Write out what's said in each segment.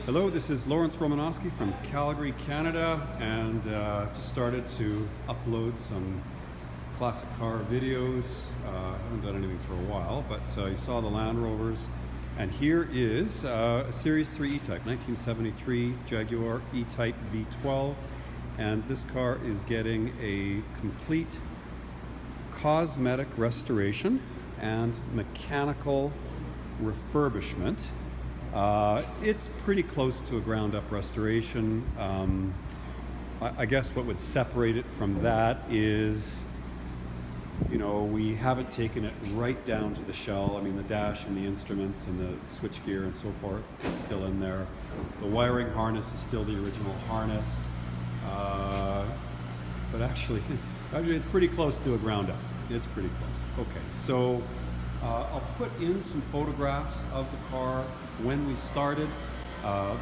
Hello, this is Lawrence Romanosky from Calgary, Canada, and just started to upload some classic car videos. I haven't done anything for a while, but you saw the Land Rovers. And here is a Series 3 E-Type, 1973 Jaguar E Type V12. And this car is getting a complete cosmetic restoration and mechanical refurbishment. It's pretty close to a ground-up restoration. I guess what would separate it from that is, you know, we haven't taken it right down to the shell. I mean, the dash and the instruments and the switchgear and so forth is still in there. The wiring harness is still the original harness. But actually, it's pretty close to a ground-up. It's pretty close. Okay, so I'll put in some photographs of the car when we started.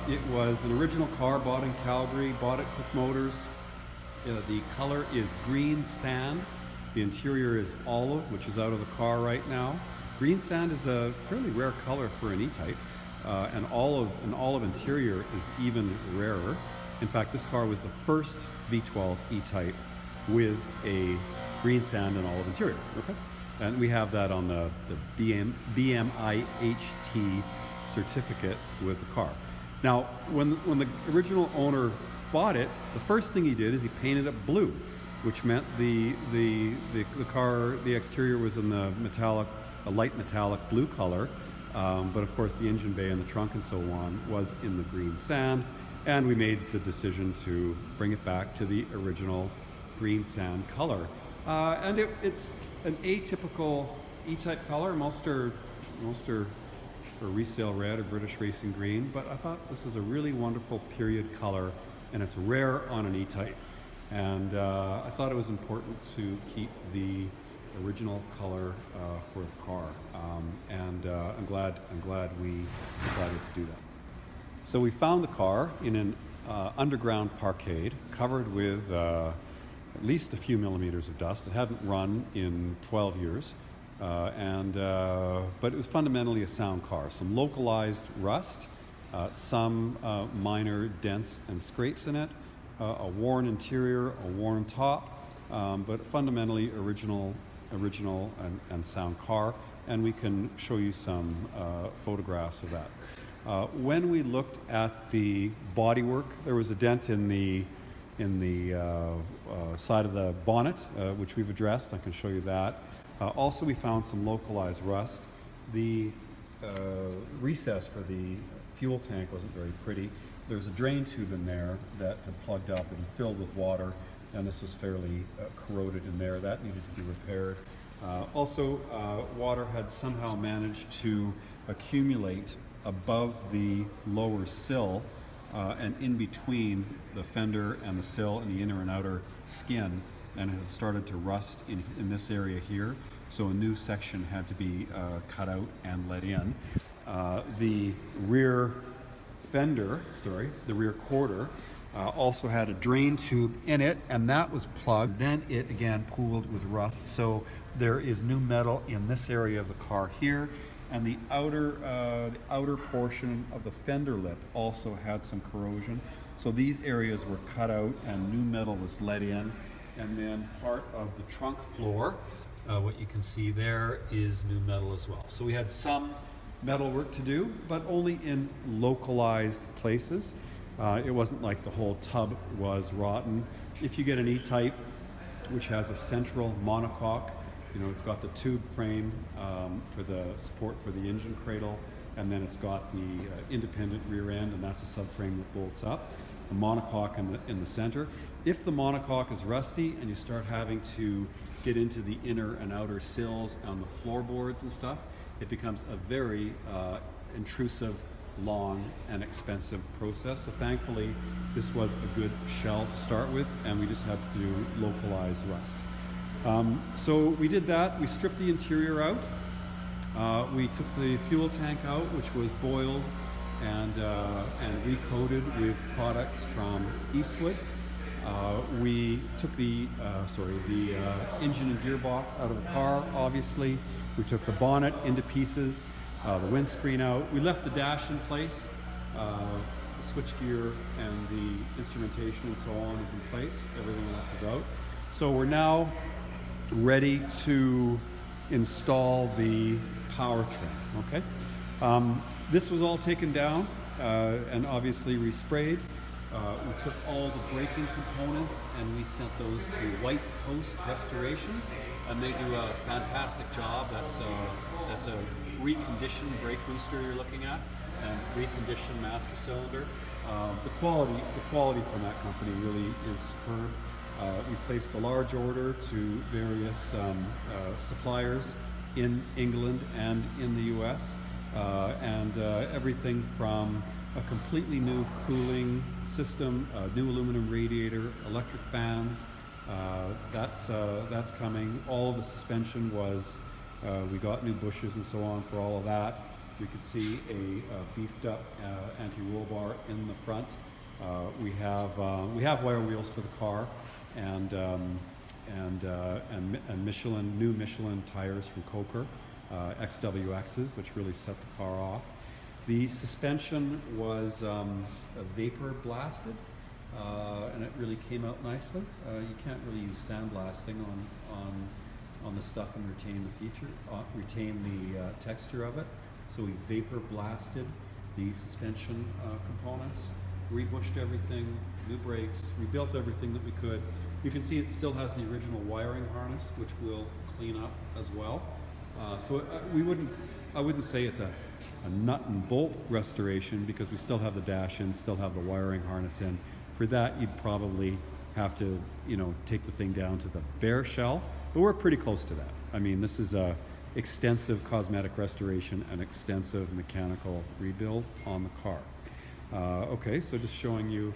It was an original car bought in Calgary, bought at Cook Motors. The color is green sand. The interior is olive, which is out of the car right now. Green sand is a fairly rare color for an E-Type. An olive interior is even rarer. In fact, this car was the first V12 E-Type with a green sand and olive interior. Okay? And we have that on the BMI HT certificate with the car. Now, when the original owner bought it, the first thing he did is he painted it blue, which meant the exterior was in the a light metallic blue color, but of course the engine bay and the trunk and so on was in the green sand, and we made the decision to bring it back to the original green sand color. And it's an atypical E-Type color. Most are resale red or British racing green, but I thought this is a really wonderful period color, and it's rare on an E-Type. And I thought it was important to keep the original color for the car, and I'm glad we decided to do that. So we found the car in an underground parkade covered with at least a few millimeters of dust. It hadn't run in 12 years, but it was fundamentally a sound car. Some localized rust, some minor dents and scrapes in it, a worn interior, a worn top, but fundamentally original and sound car. And we can show you some photographs of that. When we looked at the bodywork, there was a dent in the side of the bonnet, which we've addressed. I can show you that. Also, we found some localized rust. The recess for the fuel tank wasn't very pretty. There's a drain tube in there that had plugged up and filled with water, and this was fairly corroded in there. That needed to be repaired. Also, water had somehow managed to accumulate above the lower sill and in between the fender and the sill and the inner and outer skin, and it had started to rust in this area here. So a new section had to be cut out and let in. The rear quarter also had a drain tube in it, and that was plugged. Then it again pooled with rust. So there is new metal in this area of the car here. And the outer portion of the fender lip also had some corrosion. So these areas were cut out and new metal was let in. And then part of the trunk floor, what you can see there is new metal as well. So we had some metal work to do, but only in localized places. It wasn't like the whole tub was rotten. If you get an E-Type, which has a central monocoque, you know, it's got the tube frame for the support for the engine cradle, and then it's got the independent rear end, and that's a subframe that bolts up. The monocoque in the center. If the monocoque is rusty and you start having to get into the inner and outer sills on the floorboards and stuff, it becomes a very intrusive, long, and expensive process. So thankfully, this was a good shell to start with, and we just had to do localized rust. So we did that. We stripped the interior out. We took the fuel tank out, which was boiled and recoated with products from Eastwood. We took the engine and gearbox out of the car, obviously. We took the bonnet into pieces, the windscreen out. We left the dash in place. the switchgear and the instrumentation and so on is in place. Everything else is out. So we're now ready to install the powertrain, okay? This was all taken down and obviously resprayed. We took all the braking components and we sent those to White Post Restoration, and they do a fantastic job. That's a reconditioned brake booster you're looking at, and reconditioned master cylinder. The quality from that company really is superb. We placed a large order to various suppliers in England and in the U.S. And everything from a completely new cooling system, a new aluminum radiator, electric fans. That's coming. All of the suspension was. We got new bushes and so on for all of that. You could see a beefed up anti-roll bar in the front. We have wire wheels for the car, and new Michelin tires from Coker, XWXs, which really set the car off. The suspension was vapor blasted, and it really came out nicely. You can't really use sandblasting on the stuff and retain the texture of it. So we vapor blasted the suspension components, rebushed everything, new brakes, rebuilt everything that we could. You can see it still has the original wiring harness, which we'll clean up as well. I wouldn't say it's a nut and bolt restoration, because we still have the dash in, still have the wiring harness in. For that, you'd probably have to, take the thing down to the bare shell, but we're pretty close to that. I mean, this is a extensive cosmetic restoration and extensive mechanical rebuild on the car. Okay, so just showing you,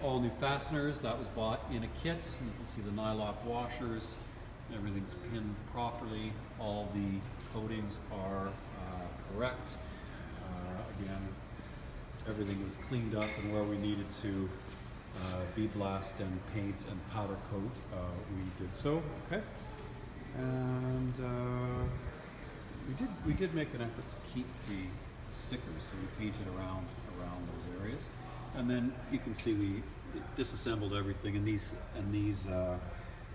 all new fasteners. That was bought in a kit. You can see the nylock washers. Everything's pinned properly. All the coatings are correct. Again, everything was cleaned up, and where we needed to bead blast and paint and powder coat, we did so. Okay, and we did make an effort to keep the stickers, so we painted around those areas, and then you can see we disassembled everything, and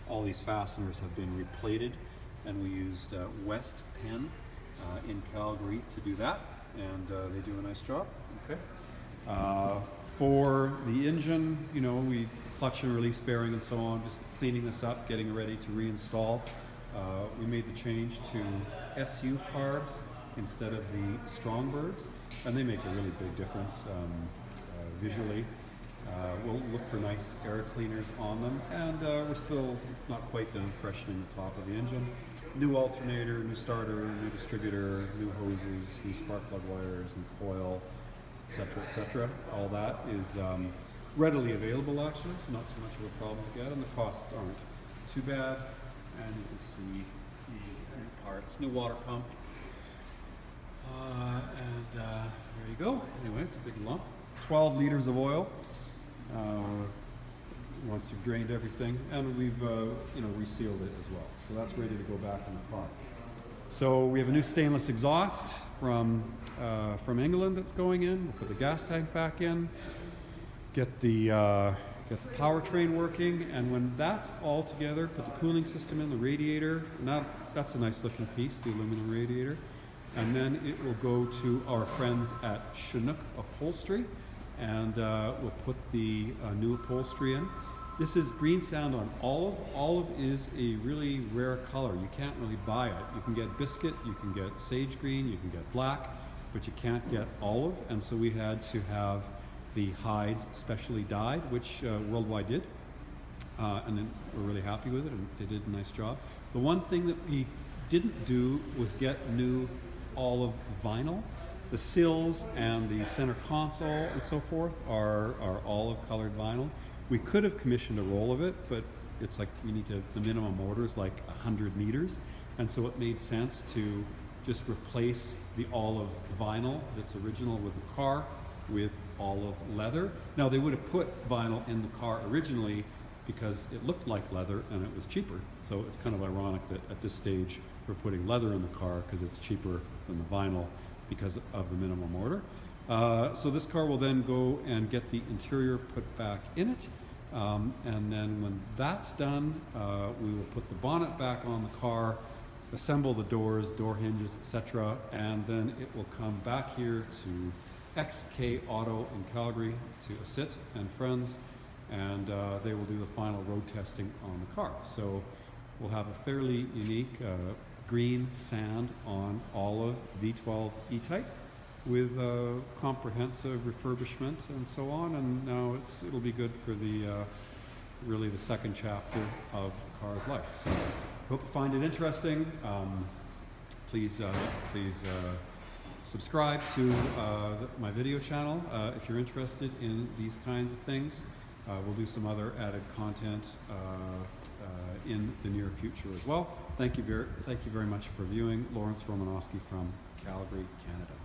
all these fasteners have been replated, and we used West Penn in Calgary to do that, and they do a nice job. Okay. For the engine, we clutch and release bearing and so on, just cleaning this up, getting ready to reinstall. We made the change to SU carbs instead of the Strongbirds, and they make a really big difference visually. We'll look for nice air cleaners on them, and we're still not quite done freshening the top of the engine. New alternator, new starter, new distributor, new hoses, new spark plug wires and coil, etc., etc. All that is readily available, actually, so not too much of a problem to get, and the costs aren't too bad. And you can see the new parts, new water pump, and there you go. Anyway, it's a big lump. 12 liters of oil once you've drained everything, and we've resealed it as well. So that's ready to go back in the car. So we have a new stainless exhaust from England that's going in. We'll put the gas tank back in, get the powertrain working, and when that's all together, put the cooling system in, the radiator, and that's a nice looking piece, the aluminum radiator. And then it will go to our friends at Chinook Upholstery, and we'll put the new upholstery in. This is green sand on olive. Olive is a really rare color. You can't really buy it. You can get biscuit, you can get sage green, you can get black, but you can't get olive. And so we had to have the hides specially dyed, which Worldwide did. And then we're really happy with it, and they did a nice job. The one thing that we didn't do was get new olive vinyl. The sills and the center console and so forth are olive colored vinyl. We could have commissioned a roll of it, but it's like the minimum order is like 100 meters. And so it made sense to just replace the olive vinyl that's original with the car with olive leather. Now they would have put vinyl in the car originally because it looked like leather and it was cheaper. So it's kind of ironic that at this stage we're putting leather in the car because it's cheaper than the vinyl because of the minimum order. So this car will then go and get the interior put back in it. And then when that's done, we will put the bonnet back on the car, assemble the doors, door hinges, etc. And then it will come back here to XKE Auto in Calgary to Asit and friends, and they will do the final road testing on the car. So we'll have a fairly unique green sand on olive V12 E-Type with comprehensive refurbishment and so on, and now it'll be good for the really the second chapter of the car's life. So hope you find it interesting. Please subscribe to my video channel if you're interested in these kinds of things. We'll do some other added content in the near future as well. Thank you very much for viewing. Lawrence Romanosky from Calgary, Canada.